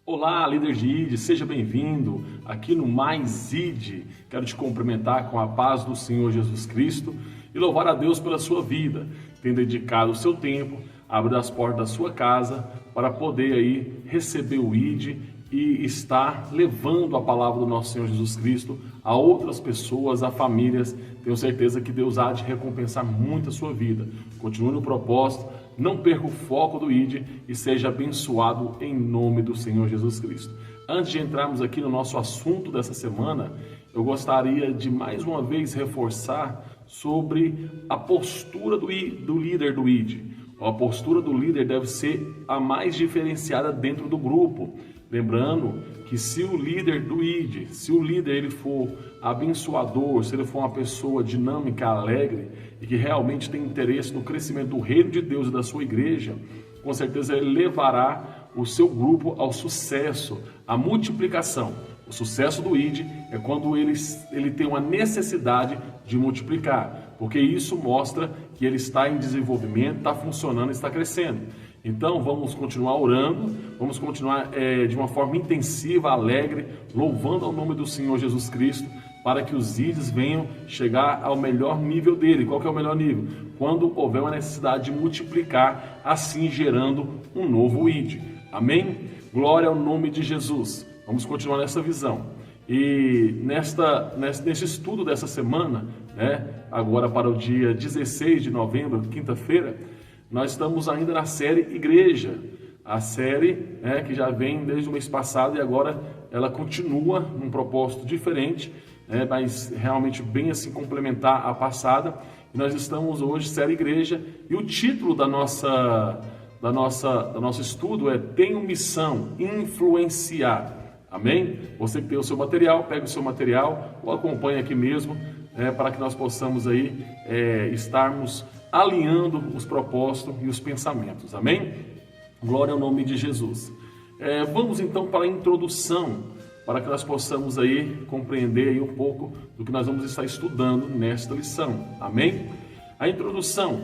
Olá, líder de ID, seja bem-vindo aqui no Mais ID. Quero te cumprimentar com a paz do Senhor Jesus Cristo e louvar a Deus pela sua vida, tem dedicado o seu tempo, abre as portas da sua casa para poder aí receber o ID e estar levando a palavra do nosso Senhor Jesus Cristo a outras pessoas, a famílias. Tenho certeza que Deus há de recompensar muito a sua vida. Continue no propósito, não perca o foco do ID e seja abençoado em nome do Senhor Jesus Cristo. Antes de entrarmos aqui no nosso assunto dessa semana, eu gostaria de mais uma vez reforçar sobre a postura do líder do ID. A postura do líder deve ser a mais diferenciada dentro do grupo. Lembrando que se o líder do ID, se o líder ele for abençoador, se ele for uma pessoa dinâmica, alegre e que realmente tem interesse no crescimento do reino de Deus e da sua igreja, com certeza ele levará o seu grupo ao sucesso, à multiplicação. O sucesso do ID é quando ele tem uma necessidade de multiplicar, porque isso mostra que ele está em desenvolvimento, está funcionando, está crescendo. Então vamos continuar orando, vamos continuar de uma forma intensiva, alegre, louvando ao nome do Senhor Jesus Cristo, para que os IDs venham chegar ao melhor nível dele. Qual que é o melhor nível? Quando houver uma necessidade de multiplicar, assim gerando um novo ID. Amém? Glória ao nome de Jesus. Vamos continuar nessa visão. E nesse estudo dessa semana, agora para o dia 16 de novembro, quinta-feira, nós estamos ainda na série Igreja, a série que já vem desde o mês passado e agora ela continua num propósito diferente, mas realmente bem assim complementar a passada. E nós estamos hoje série Igreja e o título do nosso estudo é Tenho Missão, Influenciar. Amém? Você que tem o seu material, pega o seu material ou acompanha aqui mesmo, para que nós possamos aí estarmos alinhando os propósitos e os pensamentos. Amém? Glória ao nome de Jesus. Vamos então para a introdução, para que nós possamos aí compreender aí um pouco do que nós vamos estar estudando nesta lição. Amém? A introdução.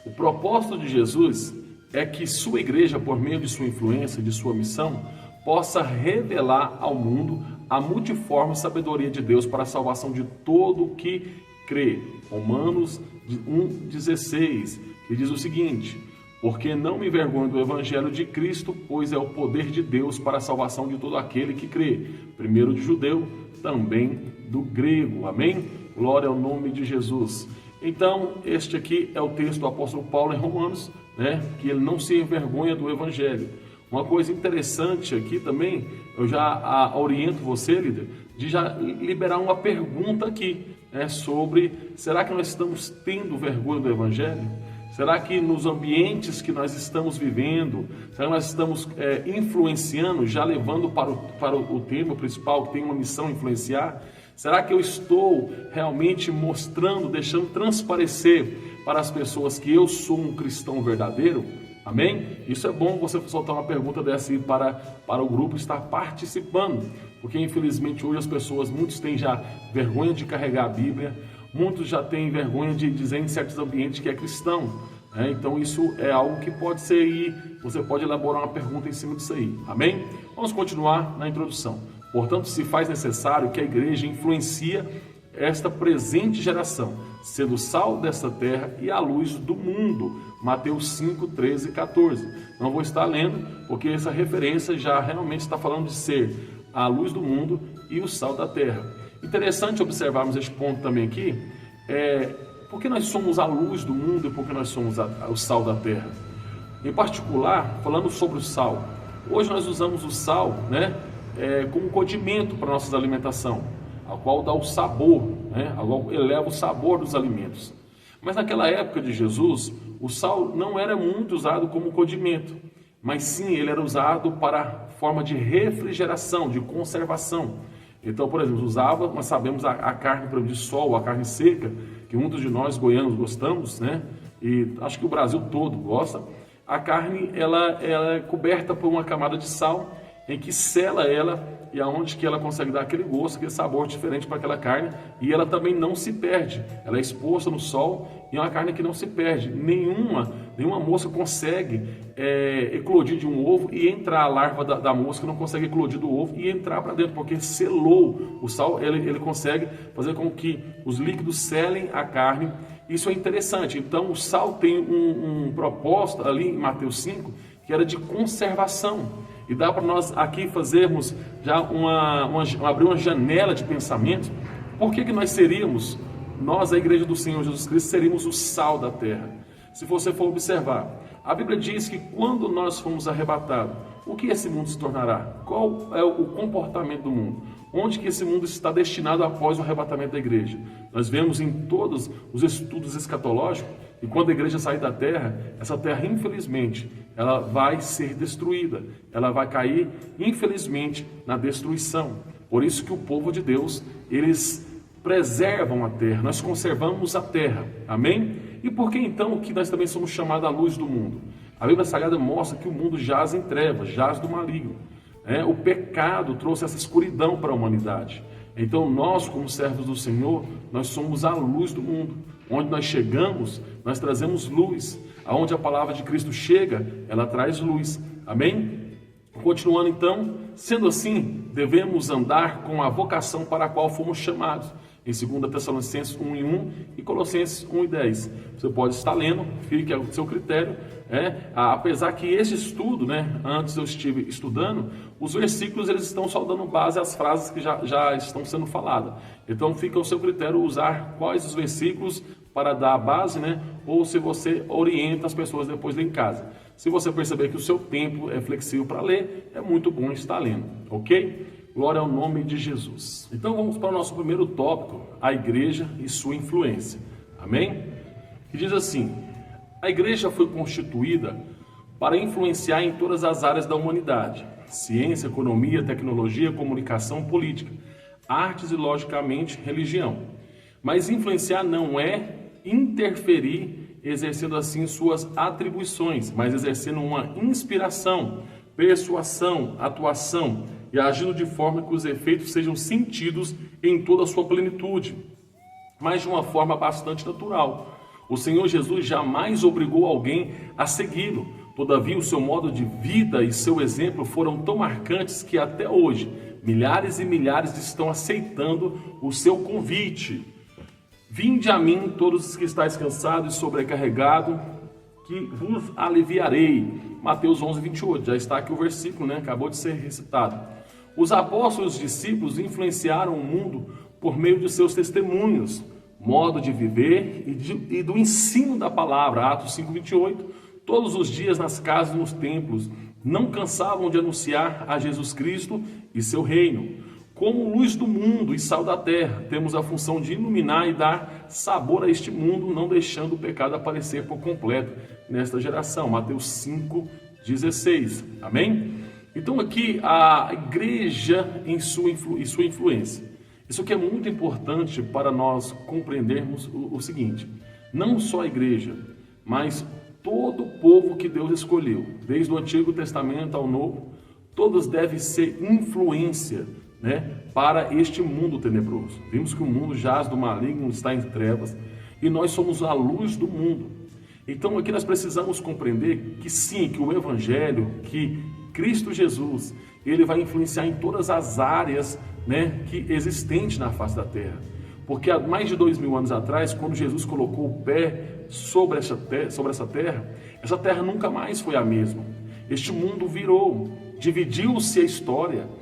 O propósito de Jesus é que sua igreja, por meio de sua influência, de sua missão, possa revelar ao mundo a multiforme sabedoria de Deus para a salvação de todo o que crê. Romanos 1,16, que diz o seguinte: porque não me envergonho do evangelho de Cristo, pois é o poder de Deus para a salvação de todo aquele que crê, primeiro do judeu, também do grego. Amém? Glória ao nome de Jesus. Então, este aqui é o texto do apóstolo Paulo em Romanos, que ele não se envergonha do evangelho. Uma coisa interessante aqui também, eu já oriento você, líder, de já liberar uma pergunta aqui, sobre, será que nós estamos tendo vergonha do Evangelho? Será que nos ambientes que nós estamos vivendo, será que nós estamos influenciando, já levando para o tema principal, que tem uma missão influenciar? Será que eu estou realmente mostrando, deixando transparecer para as pessoas que eu sou um cristão verdadeiro? Amém? Isso é bom você soltar uma pergunta dessa aí para o grupo estar participando, porque infelizmente hoje as pessoas, muitos têm já vergonha de carregar a Bíblia, muitos já têm vergonha de dizer em certos ambientes que é cristão, então isso é algo que pode ser aí, você pode elaborar uma pergunta em cima disso aí, amém? Vamos continuar na introdução. Portanto, se faz necessário que a igreja influencie esta presente geração, sendo o sal desta terra e a luz do mundo. Mateus 5, 13 e 14. Não vou estar lendo, porque essa referência já realmente está falando de ser a luz do mundo e o sal da terra. Interessante observarmos este ponto também aqui, porque nós somos a luz do mundo e porque nós somos o sal da terra. Em particular, falando sobre o sal, hoje nós usamos o sal, como condimento para a nossa alimentação, a qual dá o sabor, a qual eleva o sabor dos alimentos. Mas naquela época de Jesus, o sal não era muito usado como condimento, mas sim ele era usado para forma de refrigeração, de conservação. Então, por exemplo, usava, nós sabemos a carne de sol, a carne seca, que muitos de nós goianos gostamos, e acho que o Brasil todo gosta. A carne ela é coberta por uma camada de sal, em que sela ela e aonde que ela consegue dar aquele gosto, aquele sabor diferente para aquela carne, e ela também não se perde, ela é exposta no sol e é uma carne que não se perde, nenhum Nenhuma mosca consegue eclodir de um ovo e entrar, a larva da mosca não consegue eclodir do ovo e entrar para dentro, porque selou. O sal, ele consegue fazer com que os líquidos selem a carne. Isso é interessante. Então, o sal tem um propósito ali em Mateus 5, que era de conservação. E dá para nós aqui fazermos já abrir uma janela de pensamento. Por que nós seríamos, nós, a Igreja do Senhor Jesus Cristo, seríamos o sal da terra? Se você for observar, a Bíblia diz que quando nós fomos arrebatados, o que esse mundo se tornará? Qual é o comportamento do mundo? Onde que esse mundo está destinado após o arrebatamento da igreja? Nós vemos em todos os estudos escatológicos que quando a igreja sair da terra, essa terra, infelizmente, ela vai ser destruída. Ela vai cair, infelizmente, na destruição. Por isso que o povo de Deus, eles preservam a terra, nós conservamos a terra. Amém? E por que então que nós também somos chamados à luz do mundo? A Bíblia Sagrada mostra que o mundo jaz em trevas, jaz do maligno. O pecado trouxe essa escuridão para a humanidade. Então nós, como servos do Senhor, nós somos a luz do mundo. Onde nós chegamos, nós trazemos luz. Aonde a palavra de Cristo chega, ela traz luz. Amém? Continuando então, sendo assim, devemos andar com a vocação para a qual fomos chamados. Em 2 Tessalonicenses 1:1 e Colossenses 1:10. Você pode estar lendo, fique ao seu critério. Apesar que esse estudo, antes eu estive estudando, os versículos eles estão só dando base às frases que já estão sendo faladas. Então fica ao seu critério usar quais os versículos para dar a base, ou se você orienta as pessoas depois lá em casa. Se você perceber que o seu tempo é flexível para ler, é muito bom estar lendo, ok? Glória ao nome de Jesus. Então vamos para o nosso primeiro tópico, a igreja e sua influência. Amém? Que diz assim: a igreja foi constituída para influenciar em todas as áreas da humanidade: ciência, economia, tecnologia, comunicação, política, artes e, logicamente, religião. Mas influenciar não é interferir, exercendo assim suas atribuições, mas exercendo uma inspiração, persuasão, atuação e agindo de forma que os efeitos sejam sentidos em toda a sua plenitude, mas de uma forma bastante natural. O Senhor Jesus jamais obrigou alguém a segui-lo. Todavia, o seu modo de vida e seu exemplo foram tão marcantes que até hoje milhares e milhares estão aceitando o seu convite. Vinde a mim, todos os que estáis cansados e sobrecarregados, que vos aliviarei. Mateus 11:28, já está aqui o versículo, acabou de ser recitado. Os apóstolos e discípulos influenciaram o mundo por meio de seus testemunhos, modo de viver e do ensino da palavra. Atos 5:28, todos os dias nas casas e nos templos, não cansavam de anunciar a Jesus Cristo e seu reino. Como luz do mundo e sal da terra, temos a função de iluminar e dar sabor a este mundo, não deixando o pecado aparecer por completo nesta geração. Mateus 5:16. Amém? Então aqui a igreja em sua influência. Isso aqui é muito importante para nós compreendermos o seguinte: não só a igreja, mas todo o povo que Deus escolheu, desde o Antigo Testamento ao Novo, todos devem ser influência, para este mundo tenebroso. Vimos que o mundo jaz do maligno, está em trevas, e nós somos a luz do mundo. Então aqui nós precisamos compreender que sim, que o Evangelho, que Cristo Jesus, ele vai influenciar em todas as áreas que existentes na face da terra. Porque há mais de 2000 anos atrás, quando Jesus colocou o pé sobre essa terra nunca mais foi a mesma. Este mundo virou, dividiu-se a história.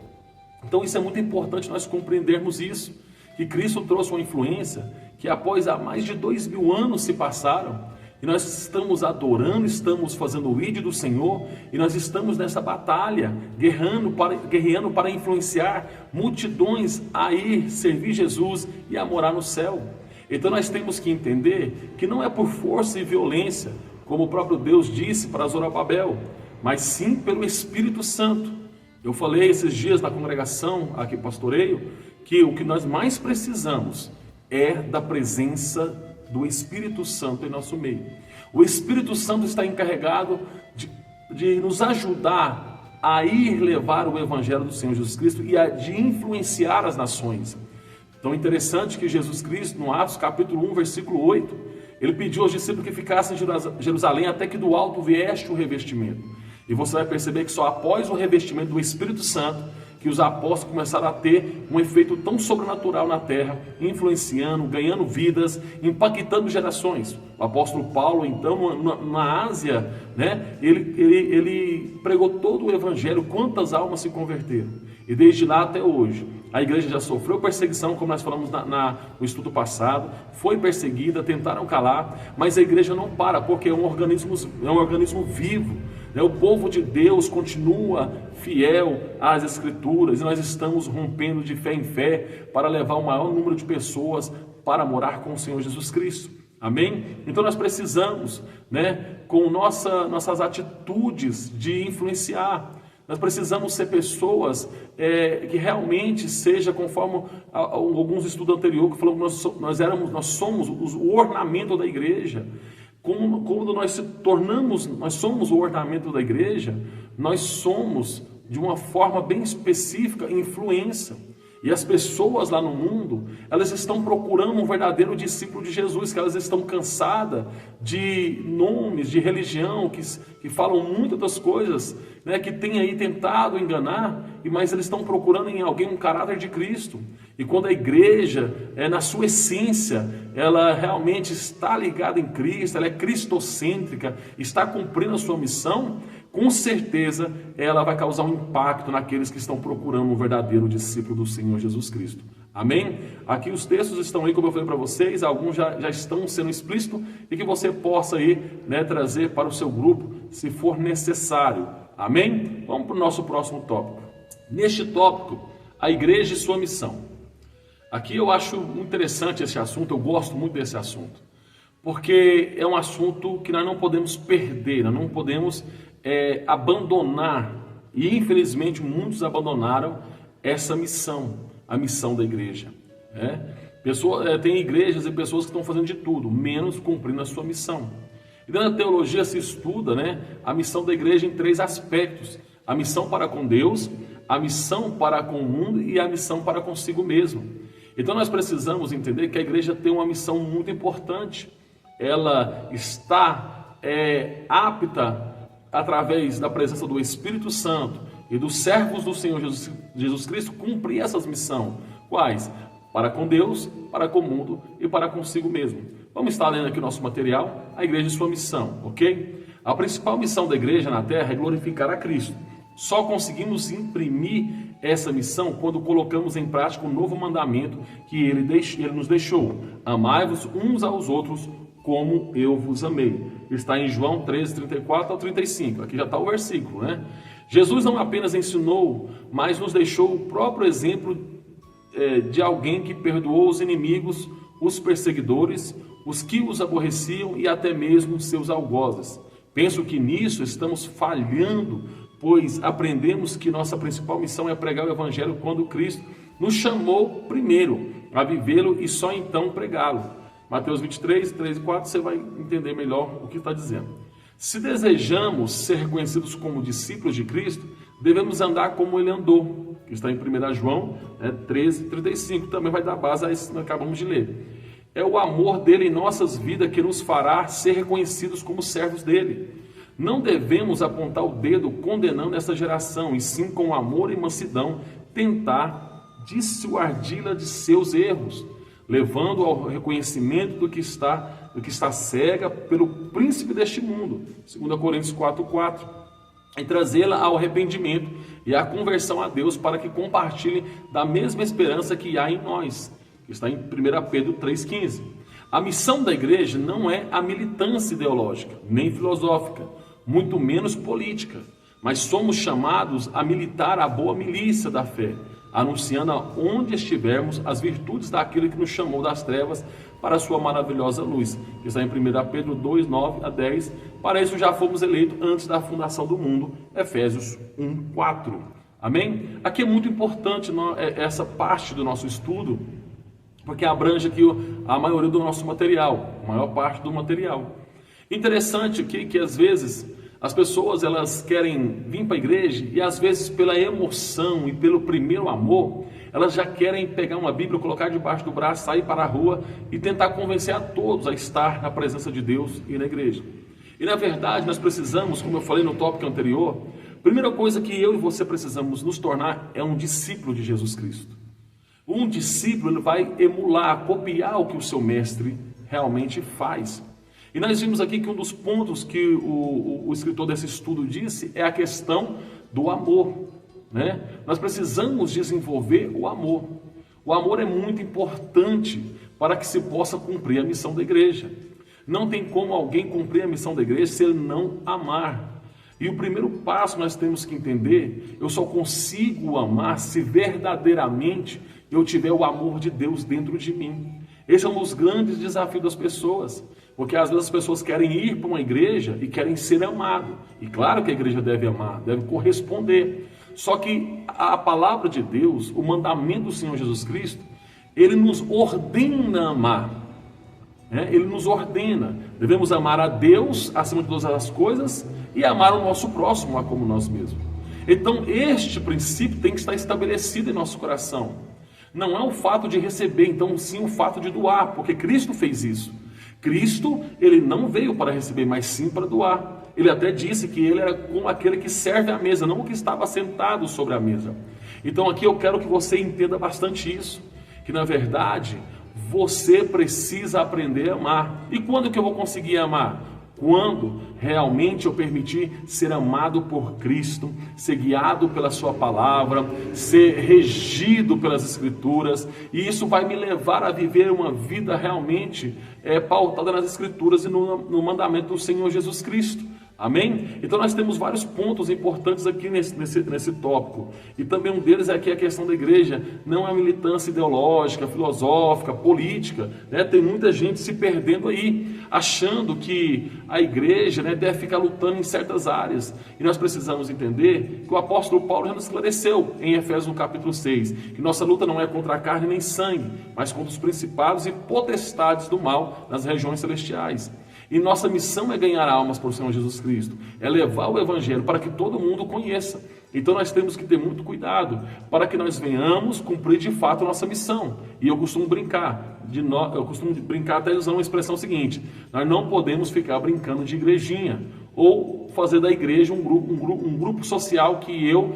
Então isso é muito importante nós compreendermos isso, que Cristo trouxe uma influência que após há mais de 2000 anos se passaram, e nós estamos adorando, estamos fazendo o ídolo do Senhor, e nós estamos nessa batalha, guerreando para influenciar multidões a ir servir Jesus e a morar no céu. Então nós temos que entender que não é por força e violência, como o próprio Deus disse para Zorobabel, mas sim pelo Espírito Santo. Eu falei esses dias na congregação, aqui pastoreio, que o que nós mais precisamos é da presença do Espírito Santo em nosso meio. O Espírito Santo está encarregado de nos ajudar a ir levar o Evangelho do Senhor Jesus Cristo e de influenciar as nações. Então é interessante que Jesus Cristo, no Atos capítulo 1, versículo 8, Ele pediu aos discípulos que ficassem em Jerusalém até que do alto viesse o revestimento. E você vai perceber que só após o revestimento do Espírito Santo que os apóstolos começaram a ter um efeito tão sobrenatural na terra, influenciando, ganhando vidas, impactando gerações. O apóstolo Paulo, então, na Ásia, né, ele pregou todo o evangelho, quantas almas se converteram. E desde lá até hoje, a igreja já sofreu perseguição, como nós falamos no estudo passado, foi perseguida, tentaram calar, mas a igreja não para, porque é um organismo vivo. O povo de Deus continua fiel às Escrituras, e nós estamos rompendo de fé em fé para levar o maior número de pessoas para morar com o Senhor Jesus Cristo. Amém? Então nós precisamos, com nossas atitudes, de influenciar. Nós precisamos ser pessoas que realmente seja conforme alguns estudos anteriores que falam que nós somos o ornamento da igreja. Quando nós somos o ornamento da igreja, nós somos de uma forma bem específica influência. E as pessoas lá no mundo, elas estão procurando um verdadeiro discípulo de Jesus, que elas estão cansadas de nomes, de religião, que falam muitas das coisas, que tem aí tentado enganar, mas eles estão procurando em alguém um caráter de Cristo. E quando a igreja, na sua essência, ela realmente está ligada em Cristo, ela é cristocêntrica, está cumprindo a sua missão, com certeza ela vai causar um impacto naqueles que estão procurando um verdadeiro discípulo do Senhor Jesus Cristo. Amém? Aqui os textos estão aí, como eu falei para vocês, alguns já estão sendo explícitos, e que você possa aí, trazer para o seu grupo, se for necessário. Amém? Vamos para o nosso próximo tópico. Neste tópico, a igreja e sua missão. Aqui eu acho interessante esse assunto, eu gosto muito desse assunto, porque é um assunto que nós não podemos perder, nós não podemos abandonar, e infelizmente muitos abandonaram essa missão, a missão da igreja. Tem igrejas e pessoas que estão fazendo de tudo, menos cumprindo a sua missão. E na teologia se estuda a missão da igreja em 3 aspectos: a missão para com Deus, a missão para com o mundo e a missão para consigo mesmo. Então nós precisamos entender que a igreja tem uma missão muito importante. Ela está apta, através da presença do Espírito Santo e dos servos do Senhor Jesus Cristo, cumprir essas missões. Quais? Para com Deus, para com o mundo e para consigo mesmo. Vamos estar lendo aqui o nosso material, a igreja e sua missão, ok? A principal missão da igreja na terra é glorificar a Cristo. Só conseguimos imprimir essa missão quando colocamos em prática o novo mandamento que ele nos deixou: amai-vos uns aos outros como eu vos amei. Está em João 13, 34 ao 35. Aqui já está o versículo, Jesus não apenas ensinou, mas nos deixou o próprio exemplo de alguém que perdoou os inimigos, os perseguidores, os que os aborreciam e até mesmo seus algozes. Penso que nisso estamos falhando, pois aprendemos que nossa principal missão é pregar o Evangelho quando Cristo nos chamou primeiro a vivê-lo e só então pregá-lo. Mateus 23, 3 e 4, você vai entender melhor o que está dizendo. Se desejamos ser reconhecidos como discípulos de Cristo, devemos andar como ele andou, que está em 1 João 13, 35, também vai dar base a isso que nós acabamos de ler. É o amor dele em nossas vidas que nos fará ser reconhecidos como servos dele. Não devemos apontar o dedo condenando essa geração, e sim com amor e mansidão tentar dissuadi-la de seus erros, levando ao reconhecimento do que está cega pelo príncipe deste mundo, 2 Coríntios 4:4, e trazê-la ao arrependimento e à conversão a Deus, para que compartilhem da mesma esperança que há em nós, que está em 1 Pedro 3,15. A missão da igreja não é a militância ideológica, nem filosófica, muito menos política, mas somos chamados a militar a boa milícia da fé, anunciando aonde estivermos as virtudes daquele que nos chamou das trevas para a sua maravilhosa luz, que está em 1 Pedro 2, 9 a 10, para isso já fomos eleitos antes da fundação do mundo, Efésios 1, 4. Amém? Aqui é muito importante essa parte do nosso estudo, porque abrange aqui a maioria do nosso material, a maior parte do material. Interessante aqui que às vezes As pessoas, elas querem vir para a igreja e às vezes pela emoção e pelo primeiro amor, elas já querem pegar uma Bíblia, colocar debaixo do braço, sair para a rua e tentar convencer a todos a estar na presença de Deus e na igreja. E na verdade nós precisamos, como eu falei no tópico anterior, a primeira coisa que eu e você precisamos nos tornar é um discípulo de Jesus Cristo. Um discípulo, ele vai emular, copiar o que o seu mestre realmente faz. E nós vimos aqui que um dos pontos que o escritor desse estudo disse é a questão do amor, né? Nós precisamos desenvolver o amor. O amor é muito importante para que se possa cumprir a missão da igreja. Não tem como alguém cumprir a missão da igreja se ele não amar. E o primeiro passo nós temos que entender, eu só consigo amar se verdadeiramente eu tiver o amor de Deus dentro de mim. Esse é um dos grandes desafios das pessoas, porque às vezes as pessoas querem ir para uma igreja e querem ser amado. E claro que a igreja deve amar, deve corresponder. Só que a palavra de Deus, o mandamento do Senhor Jesus Cristo, ele nos ordena amar. Ele nos ordena. Devemos amar a Deus acima de todas as coisas e amar o nosso próximo a como nós mesmos. Então este princípio tem que estar estabelecido em nosso coração. Não é o fato de receber, então sim o fato de doar, porque Cristo fez isso. Cristo, ele não veio para receber, mas sim para doar. Ele até disse que ele era como aquele que serve à mesa, não o que estava sentado sobre a mesa. Então aqui eu quero que você entenda bastante isso, que na verdade você precisa aprender a amar. E quando que eu vou conseguir amar? Quando realmente eu permitir ser amado por Cristo, ser guiado pela sua palavra, ser regido pelas Escrituras, e isso vai me levar a viver uma vida realmente pautada nas Escrituras e no mandamento do Senhor Jesus Cristo. Amém? Então nós temos vários pontos importantes aqui nesse tópico. E também um deles é que a questão da igreja não é militância ideológica, filosófica, política, né? Tem muita gente se perdendo aí, achando que a igreja, né, deve ficar lutando em certas áreas. E nós precisamos entender que o apóstolo Paulo já nos esclareceu em Efésios no capítulo 6, que nossa luta não é contra a carne nem sangue, mas contra os principados e potestades do mal nas regiões celestiais. E nossa missão é ganhar almas para o Senhor Jesus Cristo, é levar o Evangelho para que todo mundo conheça. Então nós temos que ter muito cuidado para que nós venhamos cumprir de fato a nossa missão. E eu costumo brincar até usar uma expressão seguinte: nós não podemos ficar brincando de igrejinha ou fazer da igreja um grupo social que eu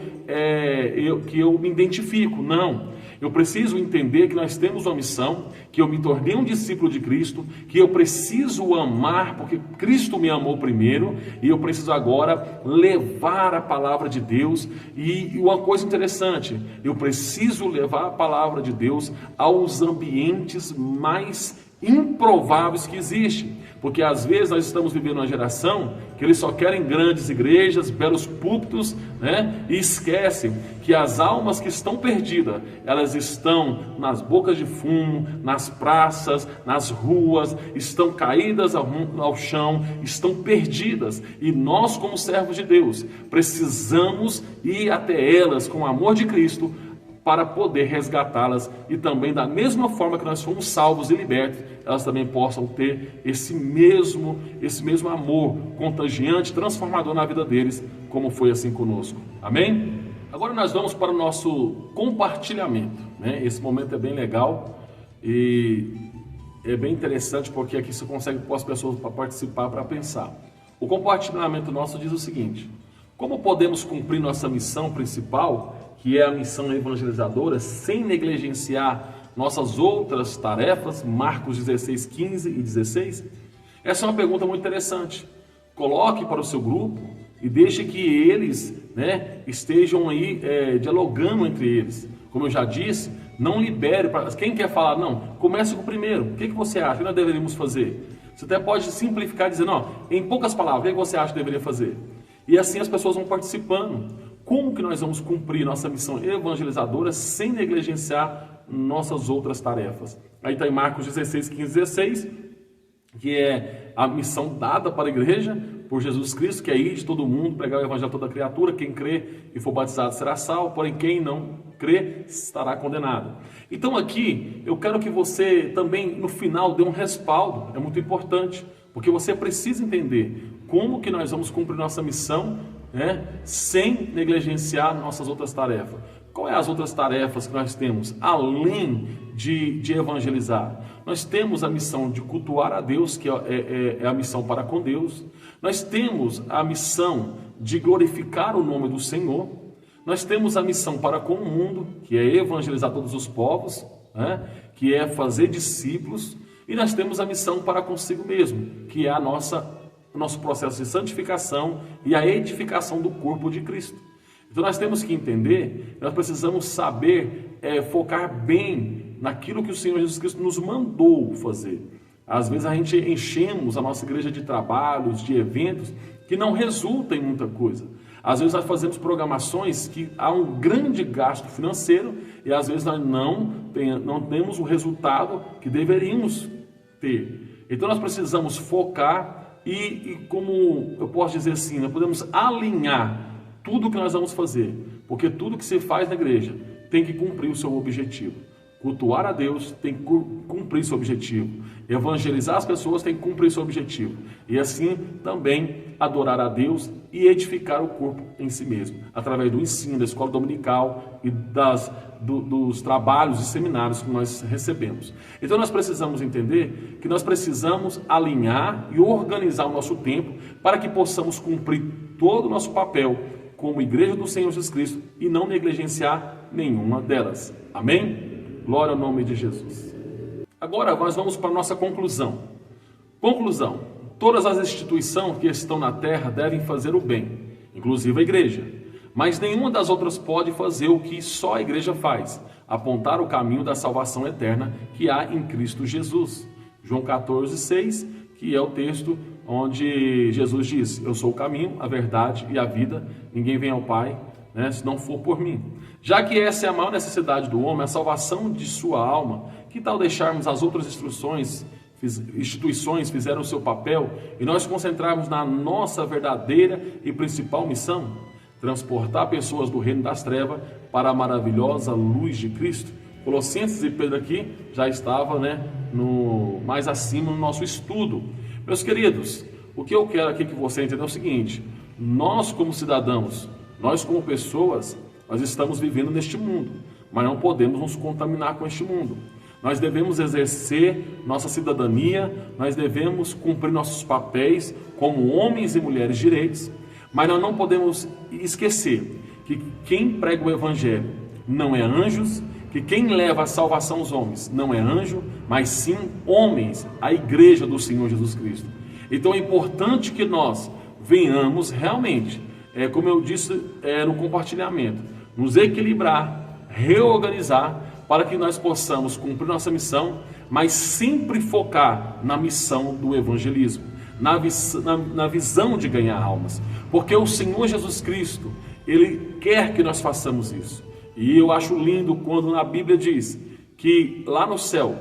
me identifico. Não. Eu preciso entender que nós temos uma missão, que eu me tornei um discípulo de Cristo, que eu preciso amar, porque Cristo me amou primeiro, e eu preciso agora levar a palavra de Deus. E uma coisa interessante, eu preciso levar a palavra de Deus aos ambientes mais improváveis que existem, porque às vezes nós estamos vivendo uma geração que eles só querem grandes igrejas, belos púlpitos, né? E esquecem que as almas que estão perdidas, elas estão nas bocas de fumo, nas praças, nas ruas, estão caídas ao chão, estão perdidas, e nós, como servos de Deus, precisamos ir até elas com o amor de Cristo, para poder resgatá-las, e também da mesma forma que nós fomos salvos e libertos, elas também possam ter esse mesmo amor contagiante, transformador na vida deles, como foi assim conosco. Amém? Agora nós vamos para o nosso compartilhamento, né? Esse momento é bem legal e é bem interessante, porque aqui você consegue pôr as pessoas para participar, para pensar. O compartilhamento nosso diz o seguinte: como podemos cumprir nossa missão principal, que é a missão evangelizadora, sem negligenciar nossas outras tarefas? Marcos 16, 15 e 16. Essa é uma pergunta muito interessante. Coloque para o seu grupo e deixe que eles, né, estejam aí dialogando entre eles. Como eu já disse, não libere para quem quer falar. Não, comece com o primeiro. O que você acha que nós deveríamos fazer? Você até pode simplificar dizendo, ó, em poucas palavras, o que você acha que deveria fazer? E assim as pessoas vão participando. Como que nós vamos cumprir nossa missão evangelizadora sem negligenciar nossas outras tarefas? Aí está em Marcos 16, 15 e 16, que é a missão dada para a igreja por Jesus Cristo, que é ir de todo mundo, pregar o evangelho a toda criatura. Quem crê e for batizado será salvo, porém quem não crê estará condenado. Então aqui eu quero que você também no final dê um respaldo. É muito importante, porque você precisa entender como que nós vamos cumprir nossa missão, né, sem negligenciar nossas outras tarefas. Qual é as outras tarefas que nós temos, além de evangelizar? Nós temos a missão de cultuar a Deus, que é a missão para com Deus. Nós temos a missão de glorificar o nome do Senhor. Nós temos a missão para com o mundo, que é evangelizar todos os povos, né, que é fazer discípulos. E nós temos a missão para consigo mesmo, que é o nosso processo de santificação e a edificação do corpo de Cristo. Então nós temos que entender, nós precisamos saber focar bem naquilo que o Senhor Jesus Cristo nos mandou fazer. Às vezes a gente enchemos a nossa igreja de trabalhos, de eventos, que não resultam em muita coisa. Às vezes nós fazemos programações que há um grande gasto financeiro e às vezes nós não temos o resultado que deveríamos ter. Então nós precisamos focar e como eu posso dizer assim, nós podemos alinhar tudo que nós vamos fazer, porque tudo que se faz na igreja tem que cumprir o seu objetivo. Cultuar a Deus tem que cumprir seu objetivo. Evangelizar as pessoas tem que cumprir seu objetivo. E assim também adorar a Deus e edificar o corpo em si mesmo, através do ensino, da escola dominical e dos trabalhos e seminários que nós recebemos. Então nós precisamos entender que nós precisamos alinhar e organizar o nosso tempo para que possamos cumprir todo o nosso papel como igreja do Senhor Jesus Cristo e não negligenciar nenhuma delas. Amém? Glória ao nome de Jesus. Agora nós vamos para a nossa conclusão. Conclusão. Todas as instituições que estão na terra devem fazer o bem, inclusive a igreja. Mas nenhuma das outras pode fazer o que só a igreja faz, apontar o caminho da salvação eterna que há em Cristo Jesus. João 14,6, que é o texto onde Jesus diz: eu sou o caminho, a verdade e a vida, ninguém vem ao Pai, né, se não for por mim. Já que essa é a maior necessidade do homem, a salvação de sua alma, que tal deixarmos as outras instituições fizeram o seu papel e nós concentrarmos na nossa verdadeira e principal missão? Transportar pessoas do reino das trevas para a maravilhosa luz de Cristo. Colossenses e Pedro aqui já estava, né, mais acima no nosso estudo. Meus queridos, o que eu quero aqui que você entenda é o seguinte: nós como cidadãos, nós como pessoas, nós estamos vivendo neste mundo, mas não podemos nos contaminar com este mundo. Nós devemos exercer nossa cidadania, nós devemos cumprir nossos papéis como homens e mulheres direitos, mas nós não podemos esquecer que quem prega o evangelho não é anjos, que quem leva a salvação aos homens não é anjo, mas sim homens, a igreja do Senhor Jesus Cristo. Então é importante que nós venhamos realmente, como eu disse no compartilhamento, nos equilibrar, reorganizar, para que nós possamos cumprir nossa missão, mas sempre focar na missão do evangelismo, na visão de ganhar almas, porque o Senhor Jesus Cristo, Ele quer que nós façamos isso. E eu acho lindo quando na Bíblia diz que lá no céu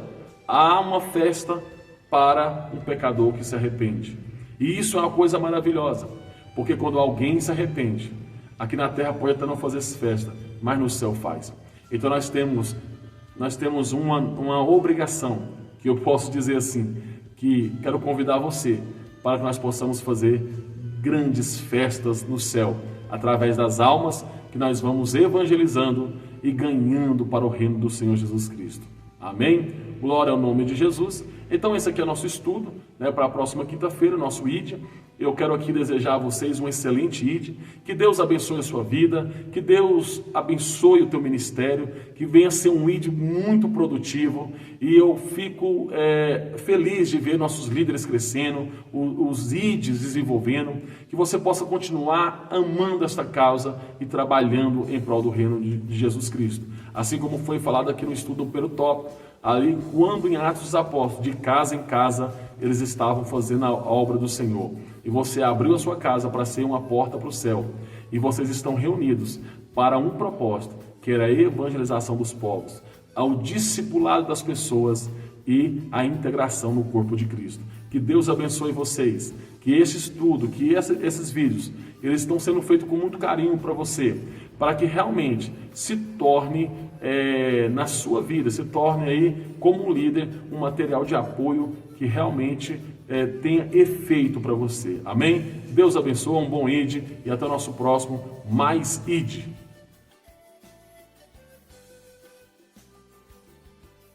há uma festa para um pecador que se arrepende. E isso é uma coisa maravilhosa, porque quando alguém se arrepende, aqui na terra pode até não fazer festa, mas no céu faz. Então nós temos uma obrigação, que eu posso dizer assim, que quero convidar você para que nós possamos fazer grandes festas no céu, através das almas que nós vamos evangelizando e ganhando para o reino do Senhor Jesus Cristo. Amém? Glória ao nome de Jesus. Então esse aqui é o nosso estudo, né, para a próxima quinta-feira, nosso ID. Eu quero aqui desejar a vocês um excelente ID, que Deus abençoe a sua vida, que Deus abençoe o teu ministério, que venha ser um ID muito produtivo, e eu fico feliz de ver nossos líderes crescendo, os IDs desenvolvendo, que você possa continuar amando esta causa e trabalhando em prol do reino de Jesus Cristo. Assim como foi falado aqui no estudo do Perutópico, ali quando em Atos dos Apóstolos, de casa em casa, eles estavam fazendo a obra do Senhor. E você abriu a sua casa para ser uma porta para o céu. E vocês estão reunidos para um propósito, que era a evangelização dos povos, ao discipulado das pessoas e a integração no corpo de Cristo. Que Deus abençoe vocês. Que esse estudo, que esses vídeos, eles estão sendo feitos com muito carinho para você, para que realmente se torne na sua vida, se torne aí como um líder, um material de apoio que realmente tenha efeito para você. Amém? Deus abençoe, um bom ID e até o nosso próximo Mais ID.